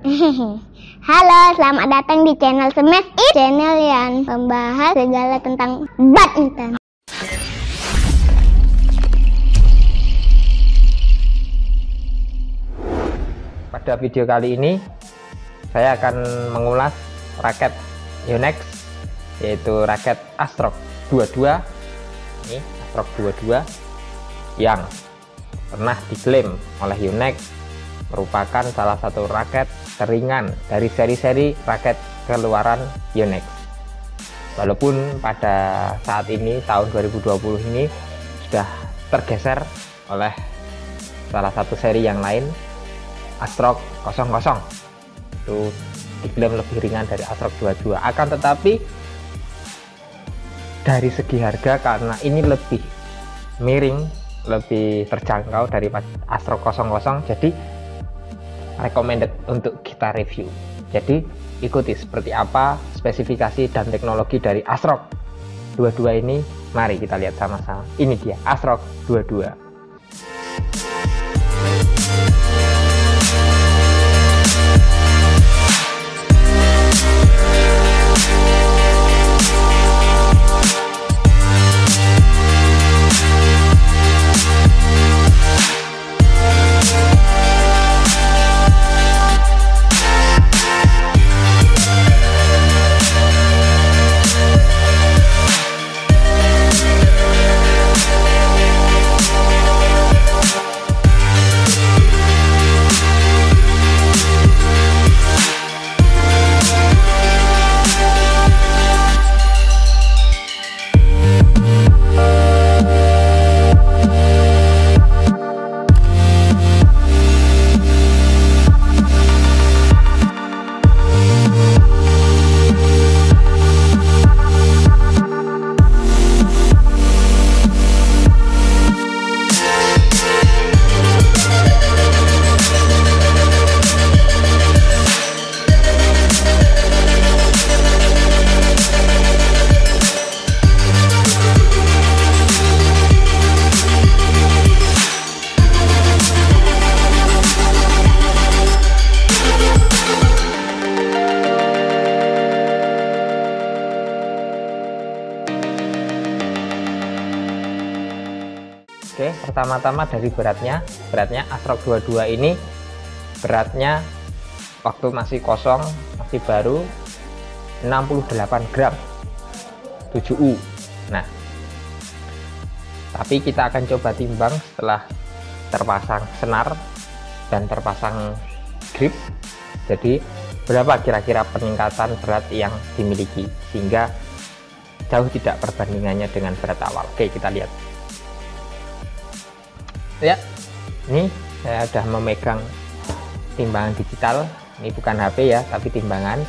Halo, selamat datang di channel Smash It, channel yang membahas segala tentang badminton. Pada video kali ini saya akan mengulas raket Yonex, yaitu raket Astrock 22. Ini Astrock 22 yang pernah diklaim oleh Yonex merupakan salah satu raket teringan dari seri-seri raket keluaran Yonex. Walaupun pada saat ini tahun 2020 ini sudah tergeser oleh salah satu seri yang lain, Astrock 00. Itu diklaim lebih ringan dari Astrock 22. Akan tetapi dari segi harga, karena ini lebih miring, lebih terjangkau daripada Astrock 00, jadi recommended untuk kita review. Jadi ikuti seperti apa spesifikasi dan teknologi dari Astrock 22 ini. Mari kita lihat sama-sama. Ini dia Astrock 22. Oke, pertama-tama dari beratnya Astrock 22 ini beratnya waktu masih kosong, masih baru 68 gram 7U. Nah, tapi kita akan coba timbang setelah terpasang senar dan terpasang grip. Jadi berapa kira-kira peningkatan berat yang dimiliki, sehingga jauh tidak perbandingannya dengan berat awal. Oke, kita lihat. Ya, ini saya sudah memegang timbangan digital. Ini bukan HP ya, tapi timbangan.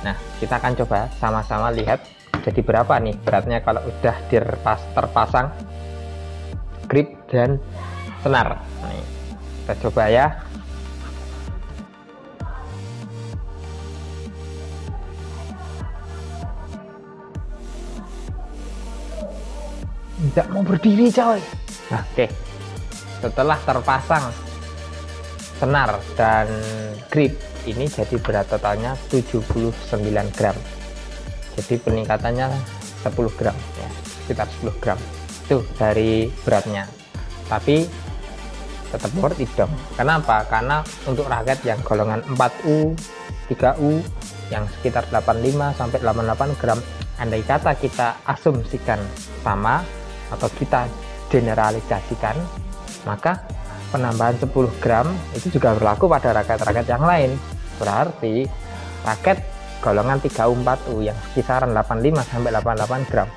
Nah, kita akan coba sama-sama lihat jadi berapa nih beratnya kalau udah terpasang grip dan senar. Nih, kita coba ya. Tidak mau berdiri, coy. Nah, oke. Setelah terpasang senar dan grip, ini jadi berat totalnya 79 gram. Jadi peningkatannya 10 gram ya, sekitar 10 gram itu dari beratnya. Tapi tetap worth it dong. Kenapa? Karena untuk raket yang golongan 4U, 3U yang sekitar 85 sampai 88 gram, andai kata kita asumsikan sama atau kita generalisasikan, maka penambahan 10 gram itu juga berlaku pada raket-raket yang lain. Berarti raket golongan 3U 4U yang kisaran 85 sampai 88 gram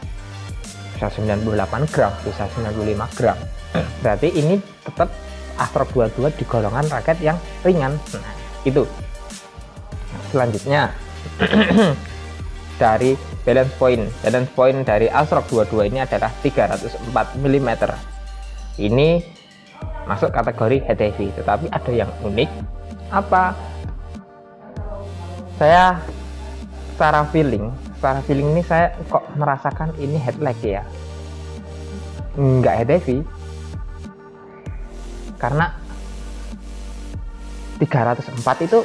bisa 98 gram, bisa 95 gram. Berarti ini tetap Astrock 22 di golongan raket yang ringan. Nah, itu. Selanjutnya dari balance point dari Astrock 22 ini adalah 304 mm. Ini masuk kategori head heavy, tetapi ada yang unik. Apa? Saya secara feeling ini saya kok merasakan ini head lag ya, enggak head heavy, karena 304 itu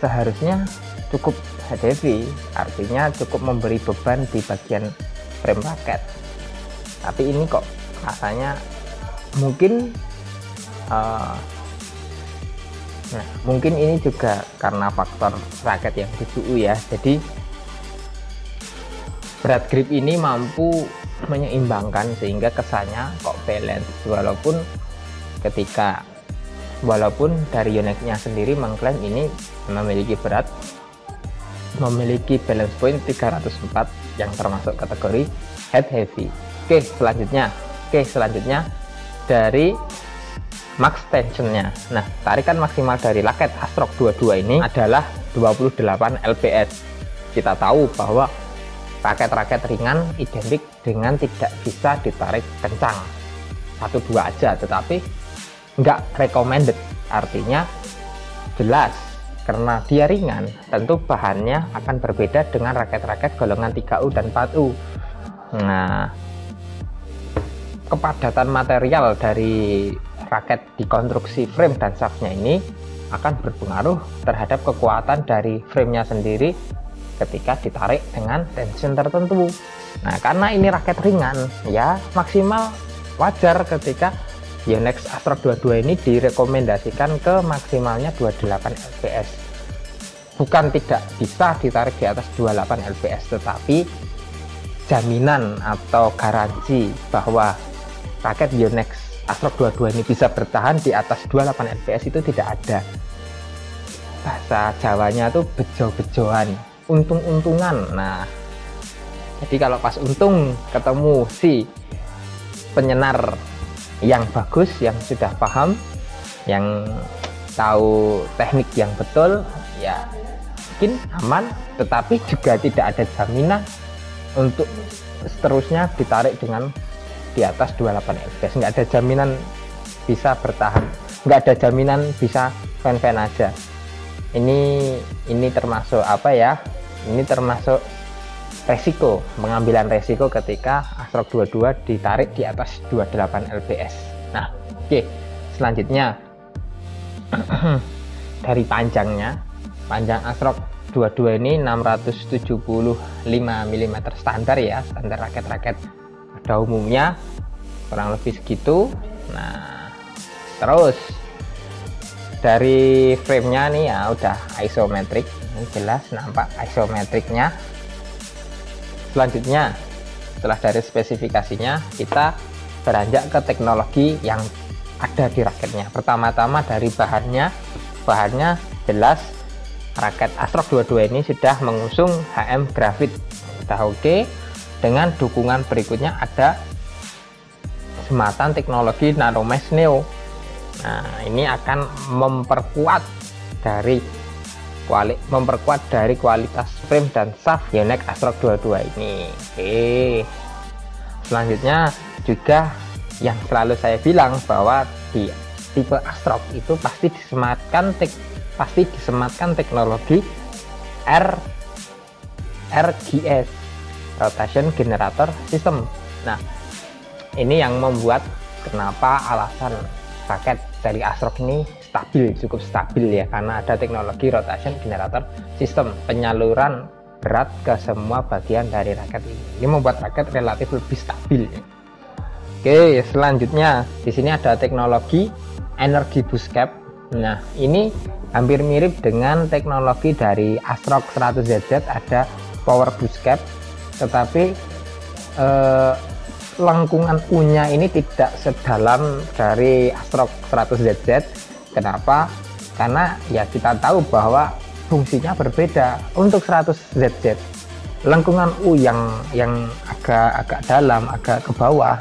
seharusnya cukup heavy, artinya cukup memberi beban di bagian frame raket. Tapi ini kok rasanya mungkin mungkin ini juga karena faktor raket yang TPU ya. Jadi berat grip ini mampu menyeimbangkan sehingga kesannya kok balance, walaupun dari Yonex-nya sendiri mengklaim ini memiliki balance point 304 yang termasuk kategori head heavy. Oke, selanjutnya dari max tensionnya. Nah, tarikan maksimal dari raket Astrock 22 ini adalah 28 lbs. Kita tahu bahwa raket-raket ringan identik dengan tidak bisa ditarik kencang, 1-2 aja, tetapi nggak recommended. Artinya jelas karena dia ringan, tentu bahannya akan berbeda dengan raket-raket golongan 3U dan 4U. Nah, kepadatan material dari raket di konstruksi frame dan shaftnya ini akan berpengaruh terhadap kekuatan dari framenya sendiri ketika ditarik dengan tension tertentu. Nah, karena ini raket ringan, ya maksimal wajar ketika Yonex Astrock 22 ini direkomendasikan ke maksimalnya 28 lbs. Bukan tidak bisa ditarik di atas 28 lbs, tetapi jaminan atau garansi bahwa raket Yonex Astrock 22 ini bisa bertahan di atas 28 lbs itu tidak ada. Bahasa Jawanya tuh bejo-bejoan, untung-untungan. Nah, jadi kalau pas untung ketemu si penyenar yang bagus, yang sudah paham, yang tahu teknik yang betul, ya mungkin aman, tetapi juga tidak ada jaminan untuk seterusnya ditarik dengan di atas 28 lbs. Nggak ada jaminan bisa bertahan, nggak ada jaminan bisa fan-fan aja. Ini termasuk apa ya, ini termasuk resiko, pengambilan resiko ketika Astrock 22 ditarik di atas 28 lbs. Nah, oke, selanjutnya dari panjang Astrock 22 ini 675 mm standar ya, standar raket-raket pada umumnya kurang lebih segitu. Nah, terus dari framenya nih ya udah isometrik, ini jelas nampak isometriknya. Selanjutnya setelah dari spesifikasinya, kita beranjak ke teknologi yang ada di raketnya. Pertama-tama dari bahannya jelas raket Astrock 22 ini sudah mengusung HM Graphite, sudah oke. Dengan dukungan berikutnya ada jembatan teknologi Nanomesh Neo. Nah, ini akan memperkuat dari kualitas frame dan shaft Yonex Astrock 22 ini. Oke. Selanjutnya juga yang selalu saya bilang bahwa di tipe Astrock itu pasti disematkan teknologi RGS, Rotation Generator System. Nah, ini yang membuat kenapa alasan raket dari Astrock ini cukup stabil ya, karena ada teknologi Rotation Generator System, penyaluran berat ke semua bagian dari raket ini. Ini membuat raket relatif lebih stabil. Oke, selanjutnya di sini ada teknologi Energy Boost Cap. Nah, ini hampir mirip dengan teknologi dari Astrock 100ZZ, ada Power Boost Cap, tetapi lengkungan U-nya ini tidak sedalam dari Astrock 100ZZ. Kenapa? Karena ya kita tahu bahwa fungsinya berbeda. Untuk 100ZZ lengkungan U yang agak dalam, agak ke bawah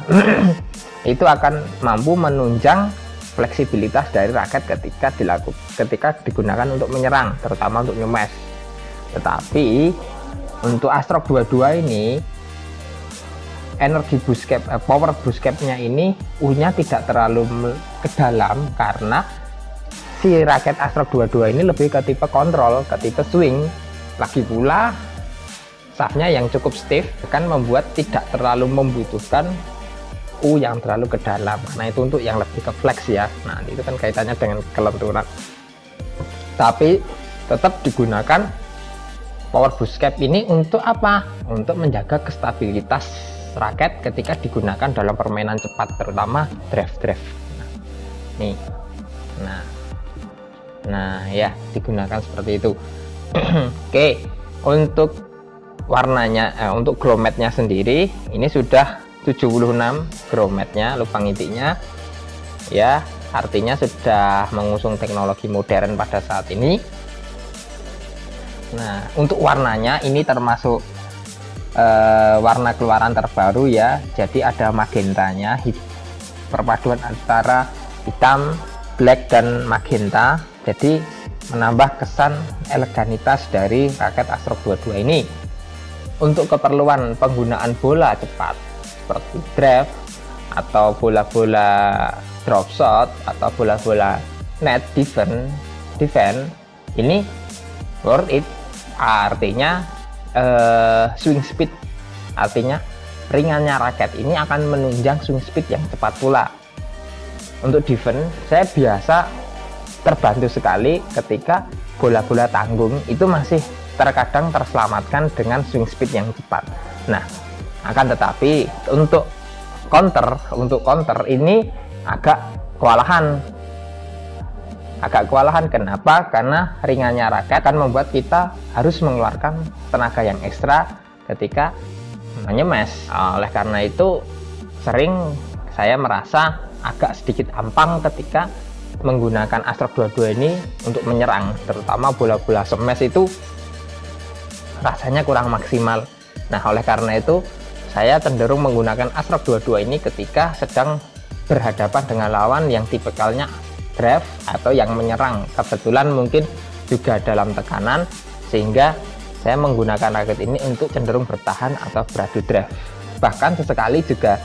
itu akan mampu menunjang fleksibilitas dari raket ketika digunakan untuk menyerang, terutama untuk nyemes. Tetapi untuk Astrock 22 ini energi boost cap, power boost cap-nya ini U-nya tidak terlalu ke dalam, karena si raket Astrock 22 ini lebih ke tipe kontrol, ke tipe swing. Lagi pula shaftnya yang cukup stiff kan membuat tidak terlalu membutuhkan U yang terlalu ke dalam. Nah, itu untuk yang lebih ke flex ya. Nah, itu kan kaitannya dengan kelenturan. tapi tetap digunakan power boost cap ini untuk apa? Untuk menjaga kestabilitas raket ketika digunakan dalam permainan cepat, terutama drive. Nih, nah ya, digunakan seperti itu. Oke, untuk warnanya, untuk grommetnya sendiri ini sudah 76 grommetnya, lubang intinya ya, artinya sudah mengusung teknologi modern pada saat ini. Nah, untuk warnanya ini termasuk warna keluaran terbaru ya, jadi ada magentanya, perpaduan antara hitam, black dan magenta, jadi menambah kesan eleganitas dari raket Astrox 22 ini. Untuk keperluan penggunaan bola cepat seperti drive atau bola-bola drop shot atau bola-bola net defense ini worth it. Artinya swing speed, artinya ringannya raket ini akan menunjang swing speed yang cepat pula. Untuk defense saya biasa terbantu sekali ketika bola-bola tanggung itu masih terkadang terselamatkan dengan swing speed yang cepat. Nah, akan tetapi untuk counter ini agak kewalahan. Kenapa? Karena ringannya raket akan membuat kita harus mengeluarkan tenaga yang ekstra ketika menyemes. Oleh karena itu sering saya merasa agak sedikit ampang ketika menggunakan Astrox 22 ini untuk menyerang, terutama bola-bola smash itu rasanya kurang maksimal. Nah, oleh karena itu saya cenderung menggunakan Astrox 22 ini ketika sedang berhadapan dengan lawan yang tipikalnya drive atau yang menyerang. Kebetulan mungkin juga dalam tekanan, sehingga saya menggunakan raket ini untuk cenderung bertahan atau beradu drive. Bahkan sesekali juga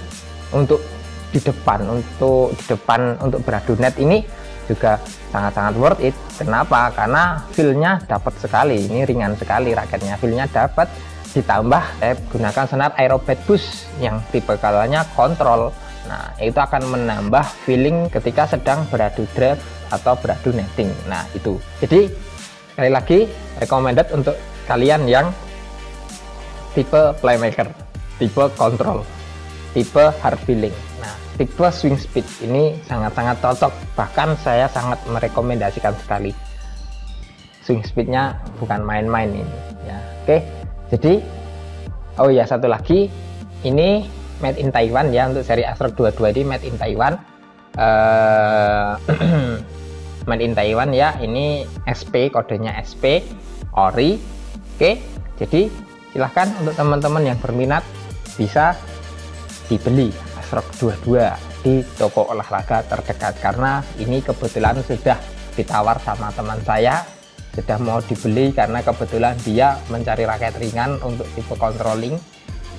untuk di depan untuk beradu net ini juga sangat-sangat worth it. Kenapa? Karena feel-nya dapat sekali. Ini ringan sekali raketnya, feel-nya dapat. Ditambah saya gunakan senar Aerobet Boost yang tipikalnya kontrol. Nah, itu akan menambah feeling ketika sedang beradu drive atau beradu netting. Nah, itu. Jadi, sekali lagi, recommended untuk kalian yang tipe playmaker, tipe kontrol, tipe hard feeling. Nah, tipe swing speed ini sangat-sangat cocok. Bahkan saya sangat merekomendasikan sekali. Swing speednya bukan main-main ini. Ya, oke. Jadi, oh ya, satu lagi, ini made in Taiwan ya, untuk seri Astrox 22 ini made in Taiwan. Made in Taiwan ya, ini SP, kodenya SP Ori. Oke, jadi silahkan untuk teman-teman yang berminat bisa dibeli Astrox 22 di toko olahraga terdekat, karena ini kebetulan sudah ditawar sama teman saya, sudah mau dibeli karena kebetulan dia mencari raket ringan untuk tipe controlling.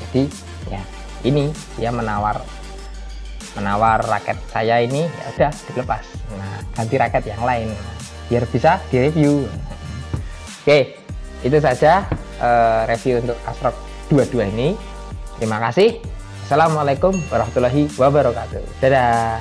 Jadi ya, ini dia menawar raket saya ini, ya udah dilepas, nah ganti raket yang lain biar bisa direview. Oke, itu saja review untuk Astrox 22 ini. Terima kasih. Assalamualaikum warahmatullahi wabarakatuh. Dadah.